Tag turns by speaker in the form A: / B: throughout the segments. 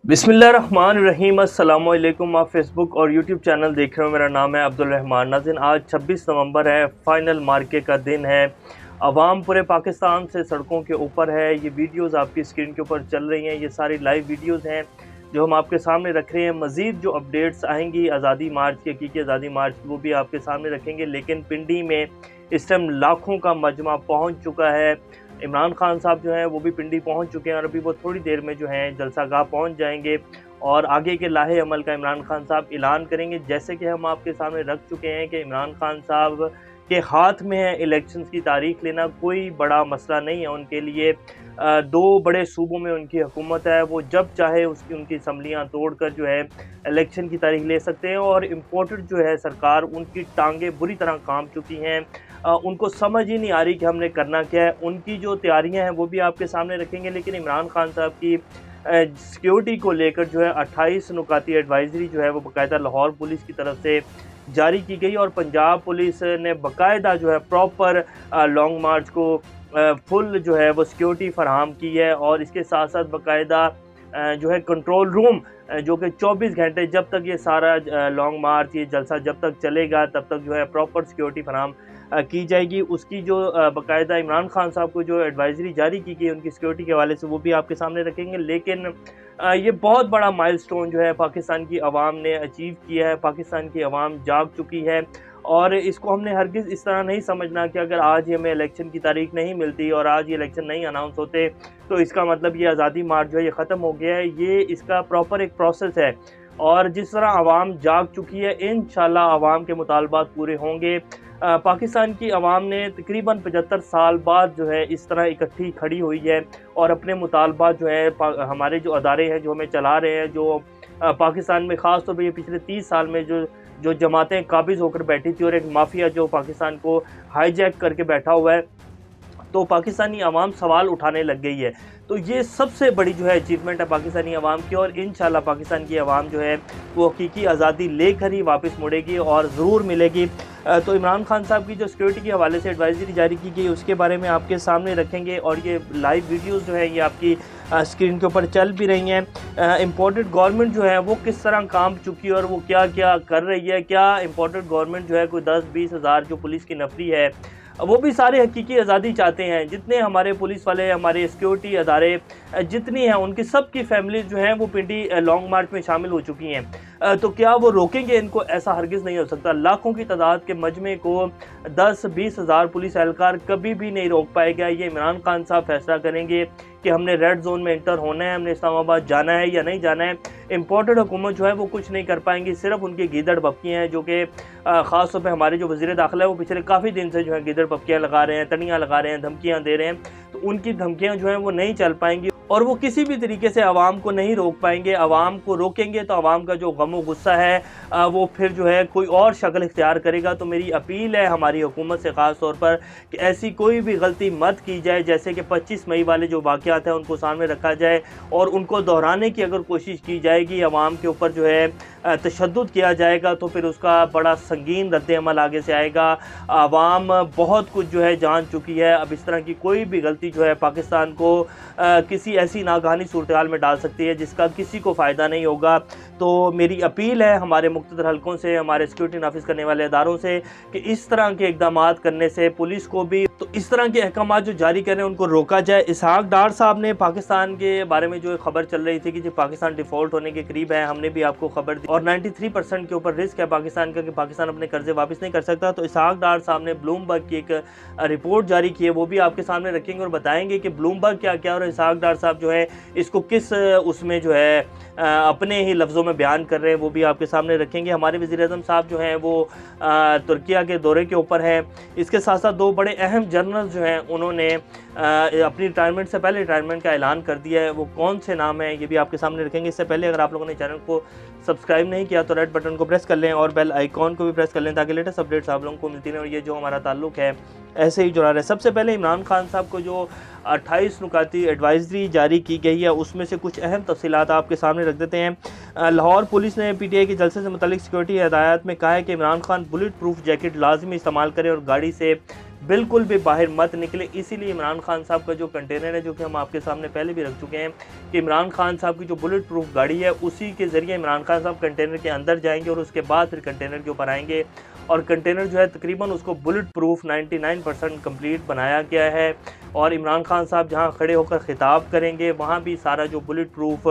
A: बिस्मिल्लाहिर्रहमानिर्रहीम। अस्सलामुअलैकुम। आप फेसबुक और यूट्यूब चैनल देख रहे हो। मेरा नाम है अब्दुल रहमान। नाज़रीन, आज 26 नवंबर है, फ़ाइनल मार्के का दिन है। अवाम पूरे पाकिस्तान से सड़कों के ऊपर है। ये वीडियोस आपकी स्क्रीन के ऊपर चल रही हैं, ये सारी लाइव वीडियोस हैं जो हम आपके सामने रख रहे हैं। मज़ीद जो अपडेट्स आएंगी आज़ादी मार्च की, हकीकी आज़ादी मार्च की, वो भी आपके सामने रखेंगे। लेकिन पिंडी में इस टाइम लाखों का मजमा पहुँच चुका है। इमरान खान साहब जो हैं वो भी पिंडी पहुंच चुके हैं और अभी वो थोड़ी देर में जो हैं जलसागाह पहुंच जाएंगे और आगे के लाहे अमल का इमरान खान साहब ऐलान करेंगे। जैसे कि हम आपके सामने रख चुके हैं कि इमरान खान साहब के हाथ में है इलेक्शंस की तारीख लेना, कोई बड़ा मसला नहीं है उनके लिए। दो बड़े सूबों में उनकी हुकूमत है, वो जब चाहे उसकी उनकी असम्बलियाँ तोड़कर जो है इलेक्शन की तारीख ले सकते हैं। और इम्पोर्टेड जो है सरकार, उनकी टांगें बुरी तरह काम चुकी हैं। उनको समझ ही नहीं आ रही कि हमने करना क्या है। उनकी जो तैयारियां हैं वो भी आपके सामने रखेंगे। लेकिन इमरान खान साहब की सिक्योरिटी को लेकर जो है 28 नुकाती एडवाइजरी जो है वो बाकायदा लाहौर पुलिस की तरफ से जारी की गई और पंजाब पुलिस ने बाकायदा जो है प्रॉपर लॉन्ग मार्च को फुल जो है वो सिक्योरिटी फराहम की है। और इसके साथ साथ बाकायदा जो है कंट्रोल रूम जो कि 24 घंटे जब तक ये सारा लॉन्ग मार्च, ये जलसा जब तक चलेगा तब तक जो है प्रॉपर सिक्योरिटी फराहम की जाएगी। उसकी जो बाकायदा इमरान खान साहब को जो एडवाइजरी जारी की गई उनकी सिक्योरिटी के हवाले से, वो भी आपके सामने रखेंगे। लेकिन ये बहुत बड़ा माइलस्टोन जो है पाकिस्तान की आवाम ने अचीव किया है। पाकिस्तान की आवाम जाग चुकी है और इसको हमने हरगिज़ इस तरह नहीं समझना कि अगर आज हमें इलेक्शन की तारीख नहीं मिलती और आज ये इलेक्शन नहीं अनाउंस होते तो इसका मतलब ये आज़ादी मार्च जो है ये ख़त्म हो गया है। ये इसका प्रॉपर एक प्रोसेस है और जिस तरह आवाम जाग चुकी है, इंशाल्लाह आवाम के मुतालबात पूरे होंगे। पाकिस्तान की आवाम ने तकरीबन 75 साल बाद जो है इस तरह इकट्ठी खड़ी हुई है और अपने मुतालबात जो है हमारे जो अदारे हैं जो हमें चला रहे हैं, जो पाकिस्तान में ख़ास तौर पर ये पिछले 30 साल में जो जो जमातें काबिज़ होकर बैठी थी और एक माफिया जो पाकिस्तान को हाईजैक करके बैठा हुआ है, तो पाकिस्तानी आवाम सवाल उठाने लग गई है। तो ये सबसे बड़ी जो है अचीवमेंट है पाकिस्तानी आवाम की और इंशाल्लाह पाकिस्तान की आवाम जो है वो हकीकी आज़ादी लेकर ही वापस मुड़ेगी और ज़रूर मिलेगी। तो इमरान खान साहब की जो सिक्योरिटी के हवाले से एडवाइजरी जारी की गई उसके बारे में आपके सामने रखेंगे और ये लाइव वीडियोस जो है ये आपकी स्क्रीन के ऊपर चल भी रही हैं। इम्पोर्टेड गवर्नमेंट जो है वो किस तरह काम चुकी है और वो क्या क्या कर रही है। क्या इम्पोर्टेड गवर्नमेंट जो है कोई 10-20 हज़ार जो पुलिस की नफरी है वो भी सारे हकीकी आज़ादी चाहते हैं। जितने हमारे पुलिस वाले, हमारे सिक्योरिटी अदारे जितनी हैं, उनकी सब की फैमिली जो हैं वो पिंडी लॉन्ग मार्च में शामिल हो चुकी हैं। तो क्या वो रोकेंगे इनको? ऐसा हरगिज़ नहीं हो सकता। लाखों की तादाद के मजमे को 10-20 हज़ार पुलिस एहलकार कभी भी नहीं रोक पाएगा। ये इमरान खान साहब फैसला करेंगे कि हमने रेड जोन में इंटर होना है, हमने इस्लामाबाद जाना है या नहीं जाना है। इम्पोर्टेड हुकूमत जो है वो कुछ नहीं कर पाएंगी। सिर्फ उनकी गीदड़ बपकियाँ हैं जो कि ख़ास तौर पे हमारे जो वज़ीर दाखिला है वो पिछले काफ़ी दिन से जो है गीदड़ बपकियाँ लगा रहे हैं, तनियाँ लगा रहे हैं, धमकियाँ दे रहे हैं। तो उनकी धमकियाँ जो हैं वो नहीं चल पाएंगी और वो किसी भी तरीके से आवाम को नहीं रोक पाएंगे। आवाम को रोकेंगे तो आवाम का जो गम व गुस्सा है वो फिर जो है कोई और शक्ल इख्तियार करेगा। तो मेरी अपील है हमारी हुकूमत से ख़ास तौर पर कि ऐसी कोई भी गलती मत की जाए। जैसे कि 25 मई वाले जो वाक़यात हैं उनको सामने रखा जाए और उनको दोहराने की अगर कोशिश की जाएगी, आवाम के ऊपर जो है तशद्दुद किया जाएगा, तो फिर उसका बड़ा संगीन रद्द-ए-अमल आगे से आएगा। आवाम बहुत कुछ जो है जान चुकी है। अब इस तरह की कोई भी गलती जो है पाकिस्तान को किसी ऐसी नागहानी सूरत-ए-हाल में डाल सकती है जिसका किसी को फ़ायदा नहीं होगा। तो मेरी अपील है हमारे मुख्तलिफ हलकों से, हमारे सिक्योरिटी नाफिज करने वाले अदारों से कि इस तरह के इक़दामात करने से पुलिस को भी, तो इस तरह के अहकामात जो जारी करें उनको रोका जाए। इसहाक डार साहब ने पाकिस्तान के बारे में जो खबर चल रही थी कि जो पाकिस्तान डिफ़ॉल्ट होने के करीब है, हमने भी आपको खबर दी और 93% के ऊपर रिस्क है पाकिस्तान का कि पाकिस्तान अपने कर्जे वापस नहीं कर सकता। तो इसहाक डार साहब ने ब्लूमबर्ग की एक रिपोर्ट जारी की है, वो भी आपके सामने रखेंगे और बताएंगे कि ब्लूमबर्ग क्या क्या और इसहाक डार साहब जो है इसको किस उसमें जो है अपने ही लफ्ज़ों में बयान कर रहे हैं, वो भी आपके सामने रखेंगे। हमारे वज़ीर-ए-आज़म साहब जो हैं वो तुर्किया के दौरे के ऊपर हैं। इसके साथ साथ दो बड़े अहम जनरल जो हैं उन्होंने अपनी रिटायरमेंट से पहले रिटायरमेंट का ऐलान कर दिया है। वो कौन से नाम हैं ये भी आपके सामने रखेंगे। इससे पहले अगर आप लोगों ने चैनल को सब्सक्राइब नहीं किया तो रेड बटन को प्रेस कर लें और बेल आइकॉन को भी प्रेस कर लें ताकि लेटेस्ट अपडेट्स आप लोगों को मिलती रहें और ये जो हमारा ताल्लुक़ है ऐसे ही जुड़ा रहे। सबसे पहले इमरान खान साहब को जो 28 नुकाती एडवाइजरी जारी की गई है उसमें से कुछ अहम तफसीलात आपके सामने रख देते हैं। लाहौर पुलिस ने PTI के जलसे से मुतल्लिक सिक्योरिटी हदायत में कहा है कि Imran Khan bullet proof jacket लाजमी इस्तेमाल करें और गाड़ी से बिल्कुल भी बाहर मत निकले। इसीलिए इमरान खान साहब का जो कंटेनर है, जो कि हम आपके सामने पहले भी रख चुके हैं, कि इमरान खान साहब की जो बुलेट प्रूफ गाड़ी है उसी के ज़रिए इमरान खान साहब कंटेनर के अंदर जाएंगे और उसके बाद फिर कंटेनर के ऊपर आएंगे। और कंटेनर जो है तकरीबन उसको बुलेट प्रूफ 99% कंप्लीट बनाया गया है। और इमरान खान साहब जहां खड़े होकर खिताब करेंगे वहां भी सारा जो बुलेट प्रूफ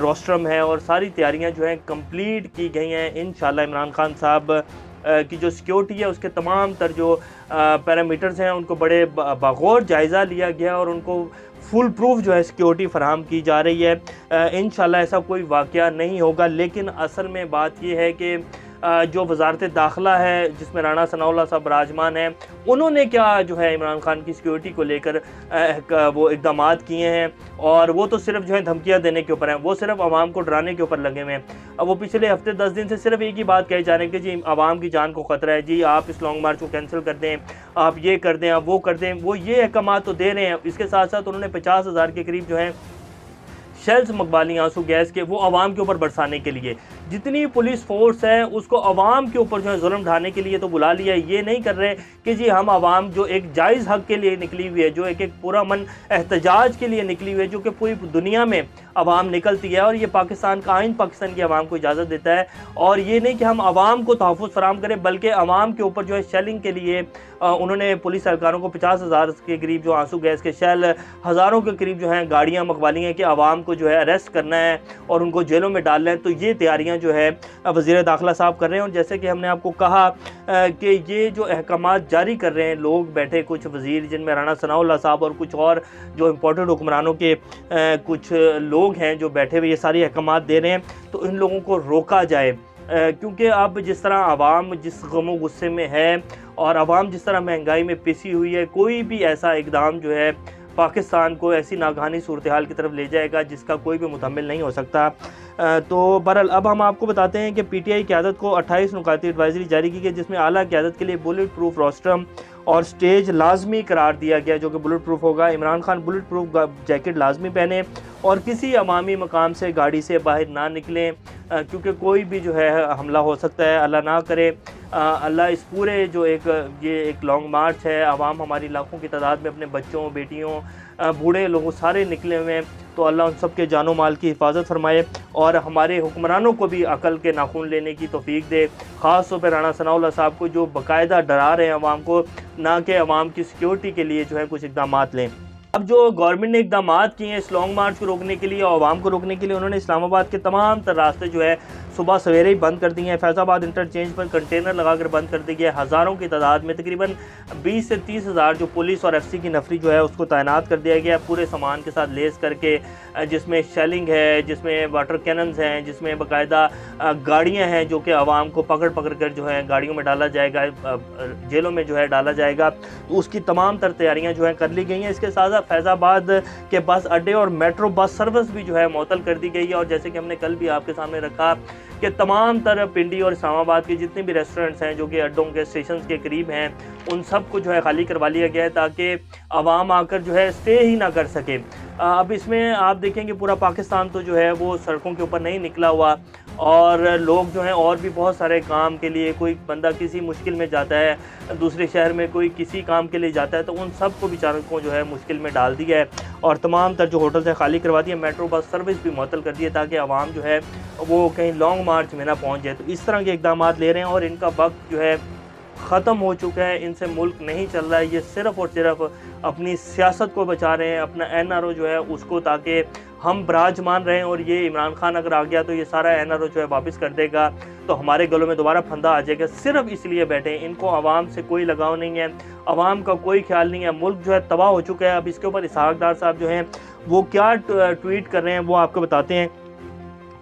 A: रोस्ट्रम है और सारी तैयारियां जो हैं कंप्लीट की गई हैं। इंशाल्लाह इमरान खान साहब की जो सिक्योरिटी है उसके तमाम तर जो पैरामीटर्स हैं उनको बड़े बगौर जायज़ा लिया गया और उनको फुल प्रूफ जो है सिक्योरिटी फराहम की जा रही है। इंशाल्लाह ऐसा कोई वाक़या नहीं होगा। लेकिन असल में बात यह है कि जो वजारत दाखिला है जिसमें राणा सनाउल्लाह साहब विराजमान हैं, उन्होंने क्या जो है इमरान खान की सिक्योरिटी को लेकर वो इक़दाम किए हैं। और वो तो सिर्फ जो है धमकियाँ देने के ऊपर हैं, वो सिर्फ आवाम को डराने के ऊपर लगे हुए हैं। अब वो पिछले हफ्ते 10 दिन से सिर्फ एक ही बात कही जा रही है कि जी आवाम की जान को ख़तरा है, जी आप इस लॉन्ग मार्च को कैंसिल कर दें, आप ये कर दें, आप वो कर दें। वो ये अहकाम तो दे रहे हैं, इसके साथ साथ उन्होंने 50,000 के करीब जो है शेल्स मंगवा ली आंसू गैस के, वो आवाम के ऊपर बरसाने के लिए। जितनी पुलिस फोर्स है उसको आवाम के ऊपर जो है जुल्म ढाने के लिए तो बुला लिया। ये नहीं कर रहे कि जी हम आवाम जो एक जायज़ हक के लिए निकली हुई है, जो एक पूरा मन एहतजाज के लिए निकली हुई है, जो कि पूरी दुनिया में आवाम निकलती है और ये पाकिस्तान का आइन पाकिस्तान की आवाम को इजाज़त देता है। और ये नहीं कि हम आवाम को तहफ़्फ़ुज़ फराहम करें, बल्कि आवाम के ऊपर जो है शेलिंग के लिए उन्होंने पुलिस एहलकारों को 50,000 के करीब जो आंसू गैस के शेल, हज़ारों के करीब जो हैं गाड़ियाँ मंगवा ली हैं कि आवाम को जो है अरेस्ट करना है और उनको जेलों में डालना है। तो ये तैयारियाँ जो है वज़ीर दाखिला साहब कर रहे हैं। और जैसे कि हमने आपको कहा कि ये जो अहकाम जारी कर रहे हैं लोग बैठे, कुछ वज़ीर जिनमें राणा सनाउल्लाह साहब और कुछ और जो इम्पोर्टेंट हुक्मरानों के कुछ लोग हैं जो बैठे हुए ये सारी अहकाम दे रहे हैं, तो इन लोगों को रोका जाए। क्योंकि अब जिस तरह आवाम जिस गमो गुस्से में है और आवाम जिस तरह महंगाई में पिसी हुई है, कोई भी ऐसा इकदाम जो है पाकिस्तान को ऐसी नागहानी सूरत हाल की तरफ ले जाएगा जिसका कोई भी मुतहम्मिल नहीं हो सकता। तो बहरहाल अब हम आपको बताते हैं कि PTI क़यादत को 28 नुकाती एडवाइजरी जारी की गई, जिसमें आला क़यादत के लिए बुलेट प्रूफ रोस्ट्रम और स्टेज लाजमी करार दिया गया, जो कि बुलेट प्रूफ होगा। Imran Khan bullet proof jacket लाजमी पहने और किसी अवामी मकाम से गाड़ी से बाहर ना निकलें, क्योंकि कोई भी जो है हमला हो सकता है, अल्लाह ना करे। अल्लाह इस पूरे जो ये एक लॉन्ग मार्च है, आवाम हमारी लाखों की तादाद में अपने बच्चों, बेटियों, बूढ़े लोगों सारे निकले हुए हैं, तो अल्लाह उन सब के जानो माल की हिफाजत फरमाए और हमारे हुक्मरानों को भी अकल के नाखून लेने की तौफीक दे। ख़ास तौर पर राणा सनाउल्लाह साहब को जो बाकायदा डरा रहे हैं आवाम को, ना कि आवाम की सिक्योरिटी के लिए जो है कुछ इक़दाम लें। अब जो गवर्नमेंट ने इक़दाम किए हैं इस लॉन्ग मार्च को रोकने के लिए और आवाम को रोकने के लिए, उन्होंने इस्लामाबाद के तमाम तर रास्ते जो है सुबह सवेरे ही बंद कर दिए हैं। फैज़ाबाद इंटरचेंज पर कंटेनर लगाकर बंद कर दिए गए। हज़ारों की तादाद में तकरीबन 20 से 30 हज़ार जो पुलिस और FC की नफरी जो है उसको तैनात कर दिया गया पूरे सामान के साथ लेस करके, जिसमें शेलिंग है, जिसमें वाटर कैनन्स हैं, जिसमें बाकायदा गाड़ियाँ हैं जो कि आवाम को पकड़ पकड़ कर जो है गाड़ियों में डाला जाएगा, जेलों में जो है डाला जाएगा। तो उसकी तमाम तर तैयारियाँ जो हैं कर ली गई हैं। इसके साथ साथ फैज़ाबाद के बस अड्डे और मेट्रो बस सर्विस भी जो है मुअत्तल कर दी गई है। और जैसे कि हमने कल भी आपके सामने रखा कि तमाम तरह पिंडी और इस्लामाबाद के जितने भी रेस्टोरेंट्स हैं जो कि अड्डों के स्टेशन के करीब हैं, उन सब को जो है खाली करवा लिया गया है ताकि आवाम आकर जो है स्टे ही ना कर सके। अब इसमें आप देखेंगे पूरा पाकिस्तान तो जो है वो सड़कों के ऊपर नहीं निकला हुआ और लोग जो हैं और भी बहुत सारे काम के लिए, कोई बंदा किसी मुश्किल में जाता है दूसरे शहर में, कोई किसी काम के लिए जाता है, तो उन सब को बेचारों को जो है मुश्किल में डाल दिया है और तमाम तर जो होटल्स हैं खाली करवा दिए। मेट्रो बस सर्विस भी मुअत्तल कर दी है ताकि आवाम जो है वो कहीं लॉन्ग मार्च में ना पहुँच जाए। तो इस तरह के इक़दाम ले रहे हैं और इनका वक्त जो है ख़त्म हो चुका है, इनसे मुल्क नहीं चल रहा है। ये सिर्फ़ और सिर्फ अपनी सियासत को बचा रहे हैं, अपना NRO जो है उसको, ताकि हम विराजमान रहें। और ये इमरान खान अगर आ गया तो ये सारा NRO जो है वापस कर देगा, तो हमारे गलों में दोबारा फंदा आ जाएगा। सिर्फ इसलिए बैठे हैं, इनको आवाम से कोई लगाव नहीं है, आवाम का कोई ख्याल नहीं है। मुल्क जो है तबाह हो चुका है। अब इसके ऊपर इसहाक डार साहब जो हैं वो क्या ट्वीट कर रहे हैं वो आपको बताते हैं।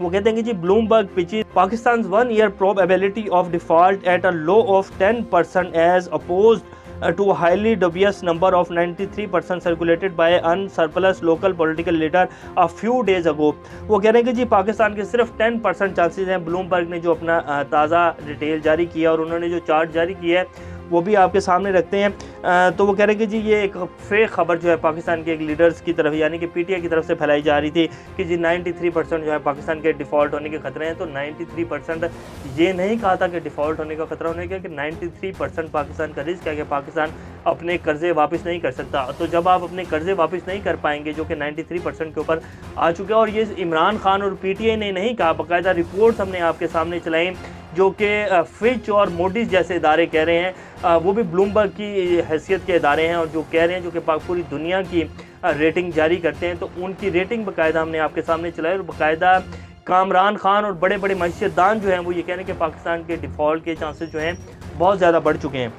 A: वो कहते हैं कि जी Bloomberg pitches Pakistan 1 year probability of default at a low of 10% as opposed to a highly dubious number of 93% circulated by an surplus local political leader a few days ago। वो कह रहे हैं कि जी पाकिस्तान के सिर्फ 10% चांसेस हैं। ब्लूमबर्ग ने जो अपना ताज़ा डिटेल जारी किया और उन्होंने जो चार्ट जारी किया है वो भी आपके सामने रखते हैं। तो वो कह रहे हैं कि जी ये एक फेक खबर जो है पाकिस्तान के एक लीडर्स की तरफ यानी कि पीटीआई की तरफ से फैलाई जा रही थी कि जी 93% जो है पाकिस्तान के डिफ़ॉल्ट होने के खतरे हैं। तो 93% ये नहीं कहा था कि डिफ़ॉल्ट होने का खतरा होने का, कि 93% पाकिस्तान का रिस्क है कि पाकिस्तान अपने कर्जे वापस नहीं कर सकता। तो जब आप अपने कर्जे वापस नहीं कर पाएंगे जो कि 93% के ऊपर आ चुके हैं, और ये इमरान खान और पीटीआई ने नहीं कहा, बाकायदा रिपोर्ट्स हमने आपके सामने चलाई जो कि फिच और मोडिस जैसे इदारे कह रहे हैं, वो भी ब्लूमबर्ग की हैसियत के इदारे हैं, और जो कह रहे हैं जो कि पूरी दुनिया की रेटिंग जारी करते हैं। तो उनकी रेटिंग बाकायदा हमने आपके सामने चलाई, और बाकायदा कामरान खान और बड़े बड़े मैशियतदान जो हैं वो ये कह रहे हैं कि पाकिस्तान के डिफ़ॉल्ट के चांसेस जो हैं बहुत ज़्यादा बढ़ चुके हैं।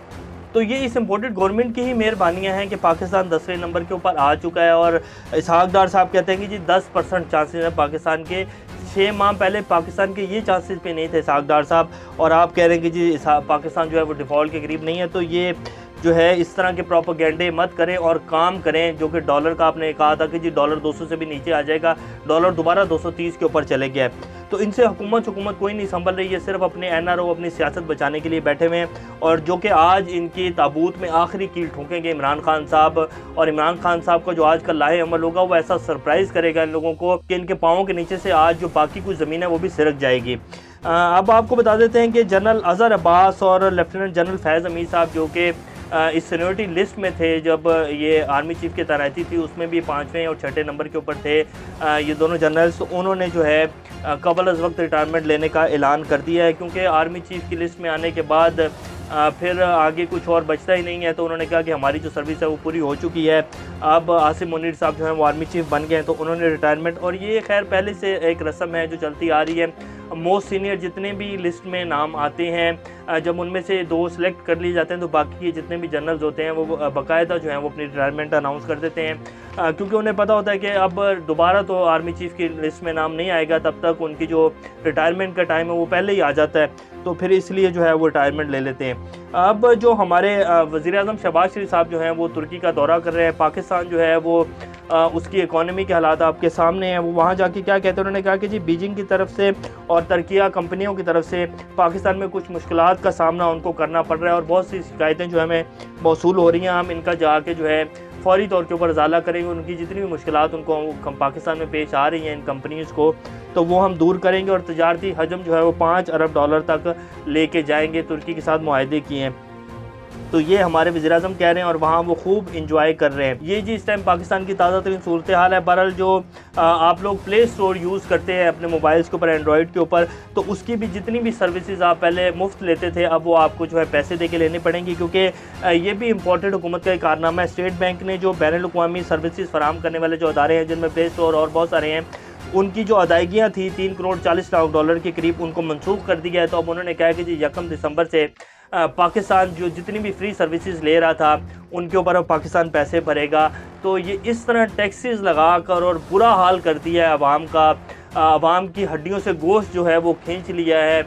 A: तो ये इस इम्पोर्टेड गवर्नमेंट की ही मेहरबानियाँ हैं कि पाकिस्तान 10वें नंबर के ऊपर आ चुका है। और इसहाक डार साहब कहते हैं कि जी 10% चांसेस हैं पाकिस्तान के। 6 माह पहले पाकिस्तान के ये चांसेस पे नहीं थे इसहाक डार साहब, और आप कह रहे हैं कि जी पाकिस्तान जो है वो डिफ़ॉल्ट के करीब नहीं है। तो ये जो है इस तरह के प्रोपेगेंडे मत करें और काम करें। जो कि डॉलर का आपने कहा था कि जी डॉलर 200 से भी नीचे आ जाएगा, डॉलर दोबारा 230 के ऊपर चले गया है। तो इनसे हुकूमत कोई नहीं संभल रही है, सिर्फ अपने एनआरओ अपनी सियासत बचाने के लिए बैठे हुए हैं। और जो कि आज इनकी ताबूत में आखिरी कील ठोकेंगे इमरान खान साहब, और इमरान खान साहब का जो आज का लाहे अमल होगा वो ऐसा सरप्राइज़ करेगा इन लोगों को कि इनके पाँवों के नीचे से आज जो बाकी कुछ ज़मीन है वो भी सिरक जाएगी। अब आपको बता देते हैं कि जनरल अज़हर अब्बास और लेफ्टिनेंट जनरल फैज़ अमीर साहब जो कि इस सीनियरिटी लिस्ट में थे जब ये आर्मी चीफ की तैनाती थी, उसमें भी 5वें और 6ठे नंबर के ऊपर थे ये दोनों जनरल्स। उन्होंने जो है कबल अज़ वक्त रिटायरमेंट लेने का ऐलान कर दिया है, क्योंकि आर्मी चीफ की लिस्ट में आने के बाद फिर आगे कुछ और बचता ही नहीं है। तो उन्होंने कहा कि हमारी जो सर्विस है वो पूरी हो चुकी है, अब आसिम मुनीर साहब जो हैं वो आर्मी चीफ बन गए हैं, तो उन्होंने रिटायरमेंट। और ये खैर पहले से एक रस्म है जो चलती आ रही है। मोस्ट सीनियर जितने भी लिस्ट में नाम आते हैं, जब उनमें से 2 सिलेक्ट कर लिए जाते हैं तो बाकी के जितने भी जनरल्स होते हैं वो बाकायदा जो हैं वो अपनी रिटायरमेंट अनाउंस कर देते हैं, क्योंकि उन्हें पता होता है कि अब दोबारा तो आर्मी चीफ की लिस्ट में नाम नहीं आएगा, तब तक उनकी जो रिटायरमेंट का टाइम है वो पहले ही आ जाता है। तो फिर इसलिए जो है वो रिटायरमेंट ले लेते हैं। अब जो हमारे वज़ीर-ए-आज़म शहबाज शरीफ साहब जो हैं वो तुर्की का दौरा कर रहे हैं। पाकिस्तान जो है वो उसकी इकॉनमी के हालात आपके सामने हैं। वो वहाँ जाके क्या कहते हैं, उन्होंने कहा कि जी बीजिंग की तरफ से और तरकिया कंपनियों की तरफ से पाकिस्तान में कुछ मुश्किलात का सामना उनको करना पड़ रहा है, और बहुत सी शिकायतें जो हमें मौसूल हो रही हैं। हम इनका जाके जो है फौरी तौर के ऊपर इजाला करेंगे, उनकी जितनी भी मुश्किलात उनको पाकिस्तान में पेश आ रही हैं इन कंपनीज़ को, तो वो हम दूर करेंगे, और तजारती हजम जो है वो 5 अरब डॉलर तक लेके जाएंगे। तुर्की के साथ मुआहदे किए हैं। तो ये हमारे वज़ीर-ए-आज़म कह रहे हैं, और वहाँ वो खूब इंजॉय कर रहे हैं। ये जी इस टाइम पाकिस्तान की ताज़ा तरीन सूरत हाल है। बहरहाल जो आप लोग प्ले स्टोर यूज़ करते हैं अपने मोबाइल्स के ऊपर, एंड्रॉयड के ऊपर, तो उसकी भी जितनी भी सर्विसेज आप पहले मुफ्त लेते थे अब वो आपको जो है पैसे दे के लेनी पड़ेंगी, क्योंकि ये भी इंपॉर्टेंट हुकूमत का एक कारनामा है। स्टेट बैंक ने जो बैनुल-अक़वामी सर्विसेज फराहम करने वाले जो अदारे हैं, जिनमें प्ले स्टोर और बहुत सारे हैं, उनकी जो अदायगियाँ थी 3 करोड़ 40 लाख डॉलर के करीब, उनको मनसूख कर दिया है। तो अब उन्होंने कहा कि जी 1 दिसंबर से पाकिस्तान जो जितनी भी फ्री सर्विसेज ले रहा था उनके ऊपर अब पाकिस्तान पैसे भरेगा। तो ये इस तरह टैक्सेस लगा कर और बुरा हाल कर दिया है आवाम का। आवाम की हड्डियों से गोश्त जो है वो खींच लिया है।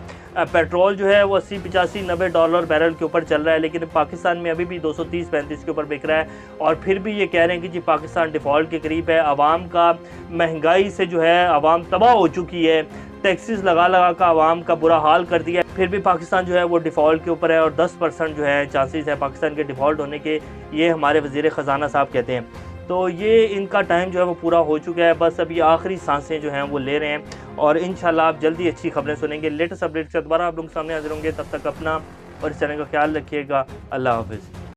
A: पेट्रोल जो है वो 80, 85, 90 डॉलर बैरल के ऊपर चल रहा है, लेकिन पाकिस्तान में अभी भी 230-35 के ऊपर बिक रहा है। और फिर भी ये कह रहे हैं कि जी पाकिस्तान डिफ़ॉल्ट के करीब है। आवाम का महंगाई से जो है आवाम तबाह हो चुकी है, टैक्सेस लगा का आवाम का बुरा हाल कर दिया। फिर भी पाकिस्तान जो है वो डिफ़ॉल्ट के ऊपर है, और 10% जो है चांसेस है पाकिस्तान के डिफ़ॉल्ट होने के, ये हमारे वज़ीर ख़जाना साहब कहते हैं। तो ये इनका टाइम जो है वो पूरा हो चुका है, बस अभी आखिरी सांसें जो हैं वो ले रहे हैं, और इंशाल्लाह आप जल्दी अच्छी खबरें सुनेंगे। लेटेस्ट अपडेट से दोबारा आप लोगों के सामने हाजिर होंगे। तब तक अपना और इस चैनल का ख्याल रखिएगा। अल्लाह हाफ़िज़।